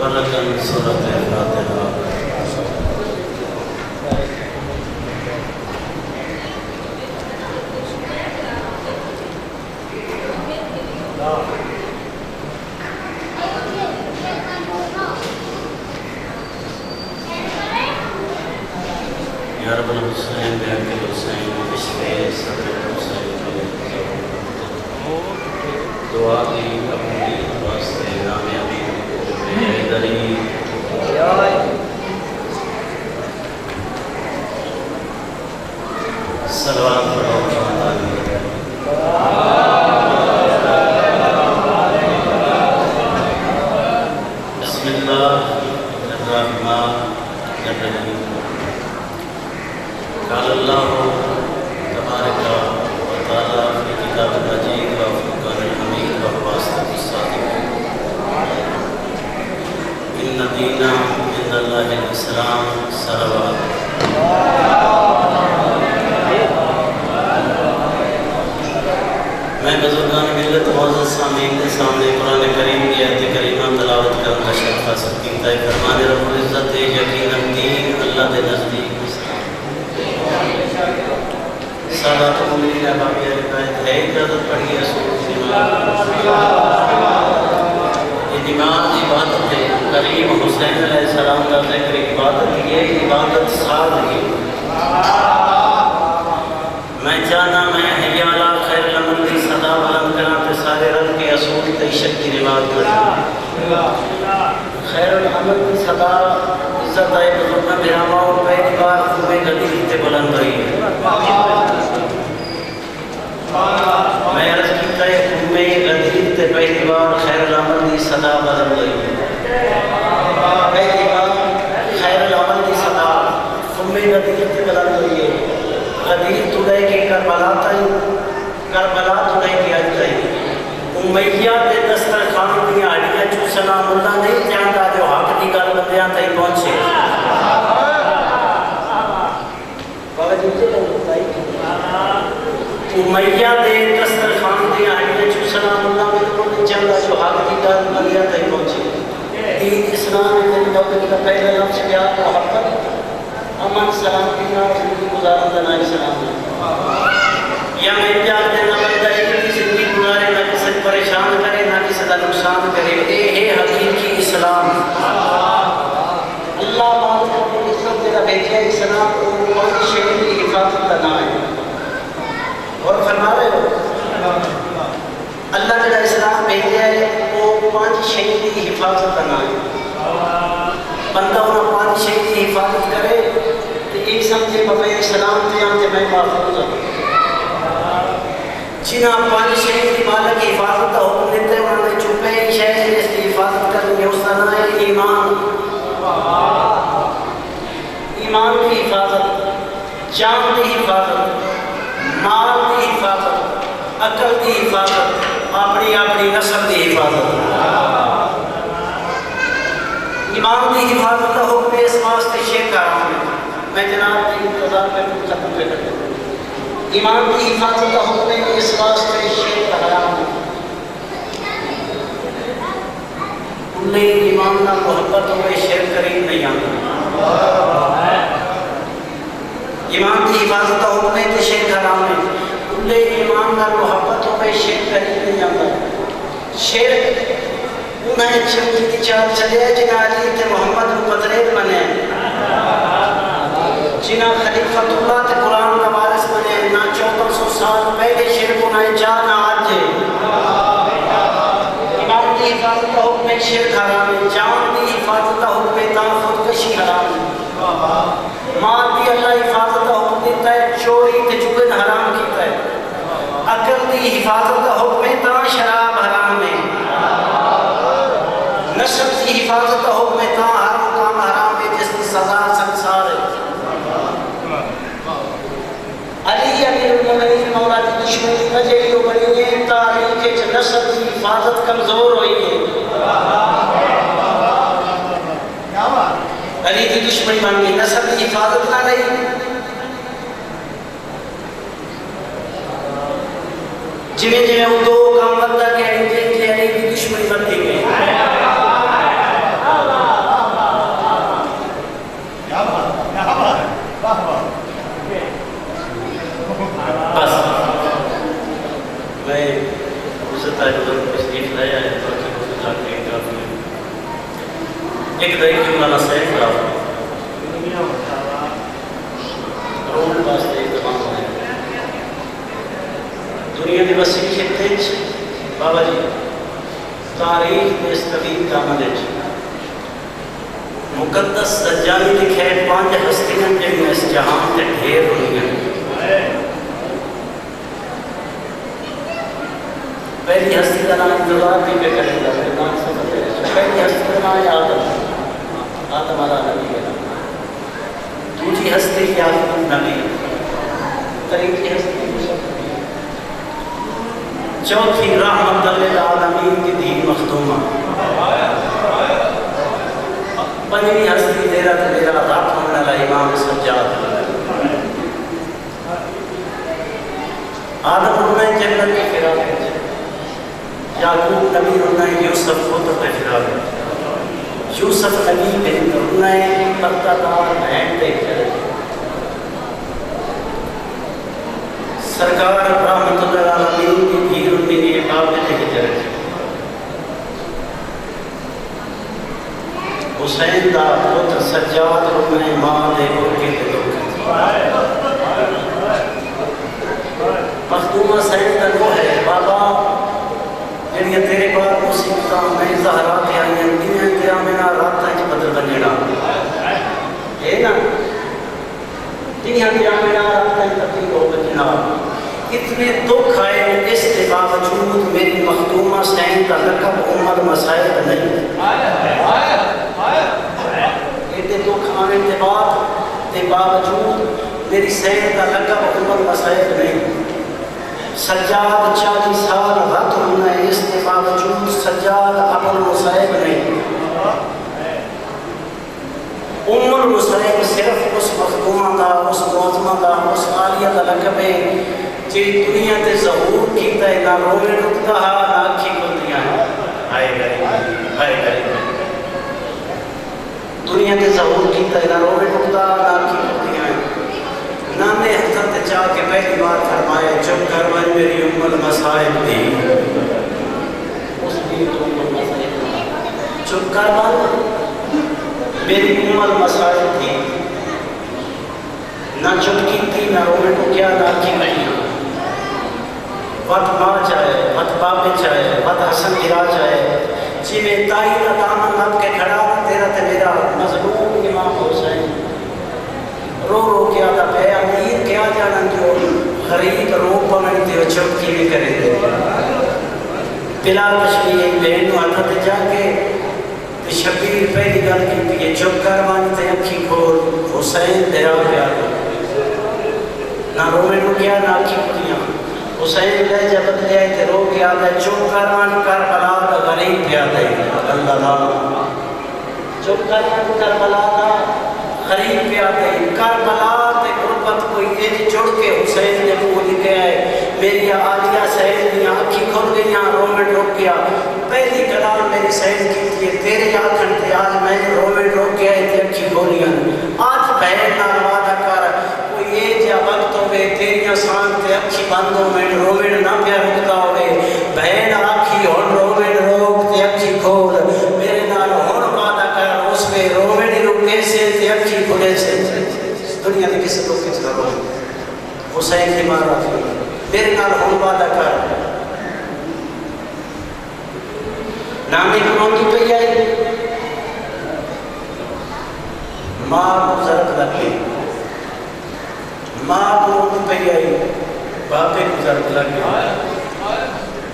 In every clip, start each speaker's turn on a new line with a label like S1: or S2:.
S1: Broken سورۃ فاتحہ۔ یا رب الحسین بحق الحسین بشفے صدر الحسین دعا دی اپنی واسطے نام ابھی دلی صلوات پڑھو بسم اللہ الرحمن الرحیم۔ قال اللہ تبارک و تعالی فی کتاب المجید و فرقان الحمید و واسطۃ الصادق ان دین عند اللہ الاسلام صلوات۔ میں بزرگان ملت معزز سامعین کے سامنے قرآن کریم کی آیت کریمہ تلاوت کرنے کا شرف حاصل کیتا ہے۔ فرمان رب العزت یقیناً دین اللہ کے نزدیک سادات مومنین احبابی روایت ہے اجازت پڑھی رسول یہ نماز عبادت ہے۔ کریم حسین علیہ السلام کا ذکر عبادت یہ عبادت سادگی۔ میں جانا میں حیالہ خیر العمل کی صدا بلند کرنا تے سارے رب کے اصول تے عشق کی نماز پڑھنا۔ خیر العمل کی صدا عزت آئے بزرگاں براماؤں پہلی بار خوبے قدیر تے بلند ہوئی ہے۔ میں عرض کیتا ہے خوبے قدیر تے پہلی بار خیر العمل کی صدا بلند ہوئی ہے۔ پہلی بار خیر العمل کی صدا خوبے قدیر تے بلند ہوئی ہے۔ قدیر تُلے کے کربلا تائی کربلا تُلے کے اجتائی امیہ دے دسترخوان دیا ہڈیاں چوسنا اللہ نہیں جانتا جو حق دی گل بندیاں تائی پہنچے۔ امیہ دے دسترخوان دیا ہڈیاں چوسنا اللہ نہیں جانتا جو حق دی گل بندیاں تائی پہنچے۔ دین اسلام میں موقع کا پہلا لفظ پیار محبت امن سلامتی نہ زندگی گزارن دا اسلام یا میں پیار دینا بندہ ایک زندگی گزارے نہ کسی پریشان کرے نہ کسی کا نقصان کرے۔ اے ہے حقیقی اسلام۔ اللہ مالک اپنی عزت میرا بھیجا اسلام کو پانچ شہر کی حفاظت کرنا ہے۔ اور فرما رہے ہو اللہ میرا اسلام بھیجا ہے وہ پانچ شہر کی حفاظت کرنا ہے۔ بندہ انہوں پانچ شہر کی حفاظت کرے تو ایک سمجھے بابے اسلام تے آتے میں محفوظ ہوں۔ جنہاں پانچ شہر کی مالک کی حفاظت کا حکم دیتے ہیں انہوں نے چپے ایک شہر سے اس کی حفاظت کریں گے۔ اس کا نام ہے ایمان۔ ایمان کی حفاظت، جان کی حفاظت، مال کی حفاظت، عقل کی حفاظت، اپنی نسل کی حفاظت۔ ایمان کی حفاظت کا حکم اس واسطے شرک حرام ہے۔ میں جناب کی انتظار میں ختم کر دوں۔ ایمان کی حفاظت کا حکم ہے اس واسطے شرک حرام ہے۔ انہیں ایمان نہ محبت ہوئے شرک قریب نہیں آتا۔ ایمان کی حفاظت کا حکم ہے تو شرک حرام ہے۔ انہیں ایمان نہ محبت ہوئے شرک قریب نہیں آتا۔ شرک انہیں چمکی کی چال چلے جنہ علی تے محمد مقدرین بنے، جنہ خلیفت اللہ تے قرآن کا وارث بنے، نہ 1400 سال پہلے شرک انہیں جانا آج ہے۔ ایمان کی حفاظت کا حکم ہے شرک حرام ہے۔ جان کی حفاظت کا حکم ہے تا خودکشی حرام ہے۔ مال بھی اللہ حفاظت کا حکم دیتا ہے، چوری تے چگن حرام کیتا ہے۔ عقل کی حفاظت کا حکم ہے تا شراب حرام ہے۔ نسل کی حفاظت کا حکم ہے تا ہر مقام حرام ہے جس کی سزا سنسار ہے۔ علی امیر المومنین مولا کی دشمنی وجہ یہ بنی ہے تاریخ کے نسل کی حفاظت کمزور ہوئی ہے۔ علی کی دشمنی بن گئی، نسل کی حفاظت نہ رہی۔ جویں جویں وہ دو کام بندہ کہ علی کی دشمنی بنتی گئی۔ ایک دائی کی مولانا سیف راو روم واسطے اہتمام ہوئے دنیا دی وسیع خطے بابا جی تاریخ میں اس طویل دامن مقدس سجانی لکھے 5 ہستیاں جنہیں اس جہان تے ڈھیر ہوئی ہیں. پہلی ہستی کا نام انتظار بھی پہ کریں گا نام سے بتائے. پہلی ہستی کا نام آدم علیہ نبی کا نام. دوسری ہستی یعقوب نبی. تیسری ہستی یوسف. چوتھی رحمت للعالمین کی دھی مخدومہ. پنجویں ہستی تیرا تیرا رات ہونے والا امام سجاد. آدم ہونا ہے جنت کی فراغت. یعقوب نبی ہونا ہے یوسف خطب فراغت. یوسف نبی بن ہونا ہے پردہ دار بہن دے چلے. سرکار رحمت اللہ العالمین کی بھیر ہونے کے قابل ہجرت. حسین دا پتر سجاد ہونا ہے ماں دے گوکے دے دکھ. مخدومہ سید دا وہ ہے بابا جنہیں تیرے بعد مصیبتاں میں زہرا کے آئیں دنیا تیرا میرا رابطہ اچھ بدل بنیڑا ہے نا. دنیا تیرا میرا رابطہ اچھ تبدیل ہو بنیڑا. اتنے دکھ آئے اس کے باوجود میری مخدومہ سید کا لقب عمر مسائل نہیں. اتنے دکھ آنے کے باوجود میری سید کا لقب عمر مسائل نہیں. سجاد 40 سال رت ہونا ہے اس کے باوجود سجاد ابو المصائب نہیں. ام المصائب صرف اس مخدومہ دا اس معظمہ دا اس عالیہ دا لقب ہے جی دنیا تے ظہور کیتا ہے. نہ روے رکتا ہے نہ آنکھی کھلدیاں ہیں. ہائے غریب دنیا تے ظہور کیتا ہے. نہ روے رکتا نہ آنکھی کھلدیاں ہیں. نام نے حضرت چاہ کے پہلی بار فرمائے چپ کر بھائی میری ام المصائب تھی. اس لیے تو ام المصائب چپ کر بھائی میری ام المصائب تھی. نہ چپکی تھی نہ روے تو کیا نہ کی نہیں. وقت ماں چاہے وقت باپے چاہے وقت حسن گرا چاہے جی میں تائی کا دامن لب کے کھڑا تیرا تے میرا مظلوم امام حسین رو رو کیا دا پہ امیر کیا جانا جو غریب رو پمن تیو چپکی میں کرے دے. بلا تشبیہ بہن و حضرت جا کے شبیر پہلی گل کی کہ چپ کر مانتے اکھی کھول حسین دیرا پیا نہ روے نو کیا نہ اکھی کھلیاں. حسین لے جبت لے آئے تھے رو کیا دے چپ کر مان کربلا دا غریب پیا دے. اللہ چپ کر مان کربلا دا غریب پیا دے. کربلا تے غربت کوئی ایج جڑ کے حسین نے بول گیا ہے میری آلیہ سید نے آنکھی کھل گئی رومن رک گیا. پہلی کلام میری سید کی تھی تیرے آنکھن تے آج میں رومن رک گیا ہے تے اکھی کھولیاں. آج بہن نہ وعدہ کر کوئی ایج یا وقت ہوئے تیری آسان تے اکھی بندوں میں رومن نہ پیا رکتا ہوئے. بہن آنکھی ہون رومن روک تے اکھی کھول میرے نال ہون وعدہ کر اس پہ رومن رکے سے تے اکھی کھولے سے. دنیا میں کسی لوگ کس کرو حسین کی مارا تھی میرے نال ہون وعدہ کر. نامی کلوں کی پہ آئی ماں کو ضرط لگے. ماں کلوں کی پہ آئی باپے کو ضرط لگے.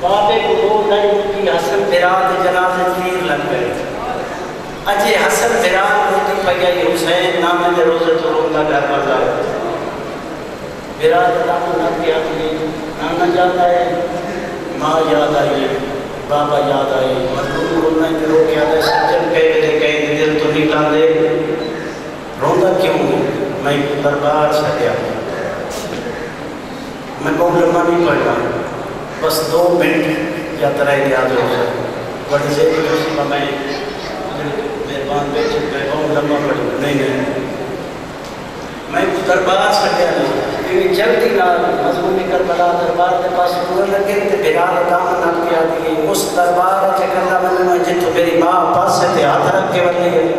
S1: باپے کو دو لڑوں کی حسن براد جناز تیر لگ گئے. اجے حسن براد روٹی پہ آئی حسین نامے دے روزے تو روندہ گھر بازا. براد نامے نہ کیا تھی نانا جاتا ہے ماں یاد آئی بابا یاد آئی مظلوم رونا ہے رو کیا دے سجن کہے دل تو نکلا دے روندہ کیوں میں دربار سے گیا. میں بہت لمحہ نہیں پڑھنا بس 2 منٹ یا ترائے یاد ہو جائے. بڑی زیادی دوسری میں مہربان بیچے پہ بہت لمحہ پڑھنا نہیں میں دربار سے گیا نہیں جلدی نال مضمون کربلا دربار کے پاس پورا لگے تے بلال دام نہ کیا دی اس دربار وچ کرنا بننا جتھوں میری ماں پاسے تے ہاتھ رکھ کے ونی گئی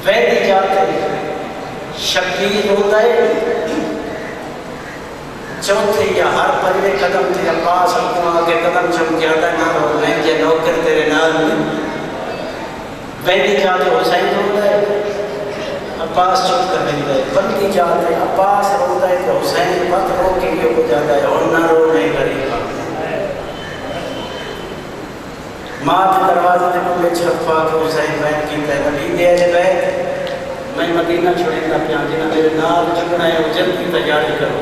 S1: ویدی جاتے شبیر ہوتا ہے چوتھے یا ہر پہلے قدم تے عباس حکم آگے قدم چمکے آتا نہ رو میں جے نوکر تیرے نال ویدی جاتے حسین ہوتا ہے عباس چپ کر دیتا ہے بلدی جاتا ہے عباس روتا ہے تو حسین بات رو کے لیے ہو جاتا ہے اور نہ رو نہیں کرے گا ماں کے دروازے نے کو میں چھپا کے حسین بیت کیتا ہے نبی دے اجے بیت میں مدینہ چھوڑیں گا پیان جنہ میرے نال جھکنا ہے وہ جلد کی تیاری کرو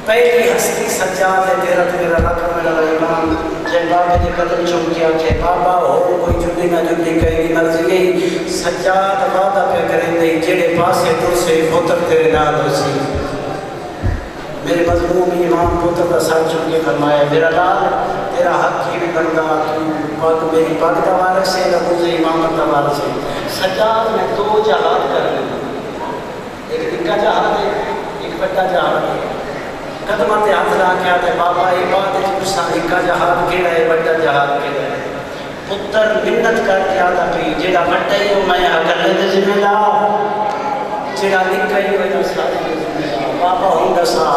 S1: پہلی ہستی سجاد ہے تیرا تیرا رکھ میرا امام جے بابے نے قدم چوم کیا کہ بابا ہو کوئی جلدی نہ جلدی کہے گی مرضی گئی سجاد وعدہ پہ کریں دے جڑے پاسے تو سے پتر تیرے نال ہو سی میرے مظلوم امام پتر کا سر چوم کے فرمایا میرا لال تیرا حق ہی بھی بندہ تو پاک میری پاک دا وارث ہے نبوز امامت دا وارث ہے سجاد میں دو جہاد کر لوں ایک نکا جہاد ہے ایک بڑا جہاد ہے قدمہ تے ہاتھ لا کے آتے بابا یہ بات ہے جسا نکا جہاد کیڑا ہے بڑا جہاد کیڑا ہے پتر منت کر کے آتا پی جیڑا بڑا ہی ہو میں اکلے دے ذمہ لا جیڑا نکا ہی ہوئے نا سارے دے ذمہ لا بابا ہوں دسا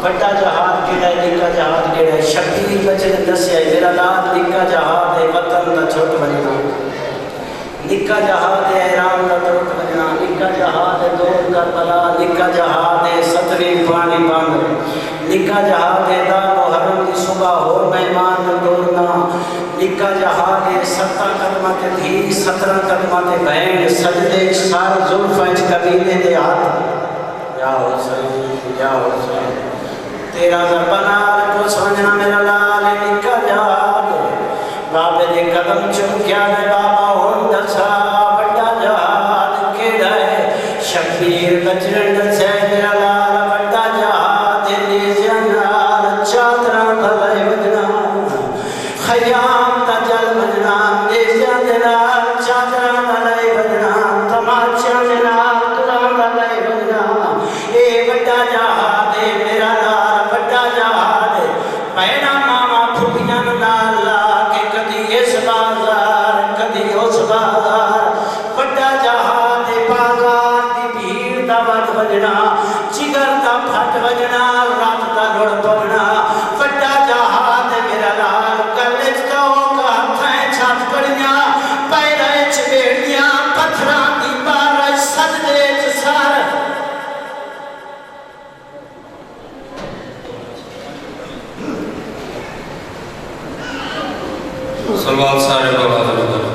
S1: بڑا جہاد کیڑا ہے نکا جہاد کیڑا ہے شبیر بچے نے دسیا ہے میرا لال نکا جہاد ہے وطن دا چھوٹ بننا نکا جہاد ہے احرام دا توٹ بننا نکا جہاد ہے دور کربلا نکا جہاد ہے ستویں پانی بند نکا جہاد ہے دام و حرم کی صبح ہو مہمان نہ دوڑنا نکا جہاد ہے 17 قدمہ تے دھی 17 قدمہ تے بہن سجدے سار زلفہ قبیلے دے ہاتھ یا حسین تیرا زبانہ کو سمجھنا میرا لال نکا جہاد بابے دے قدم چم کیا دے بابا ہون دسا بڑا جہاد کیڑا ہے شبیر بچن دسے میرا لال بڑا جہاد نیزیاں نال چادراں بھلے وجنا خیام دا جل وجنا نیزیاں دے نال چادراں بھلے وجنا تماچیاں دے نال تلاں بھلے وجنا اے بڑا جہاد ہے میرا لال بڑا جہاد ہے پینا ماما پھپیاں نال لا کے کدی اس بازار کدی اس بازار بڑا جہاد ہے بازار دی بھیڑ دا وج وجنا جگر دا پھٹ وجنا رات دا لڑ پونا بڑا جہاد ہے میرا لال گلچ کا ہوگا ہتھیں چھت پڑیاں پیریں چ بیڑیاں پتھراں دی بارش سجدے چ سر
S2: صلوات سارے بابا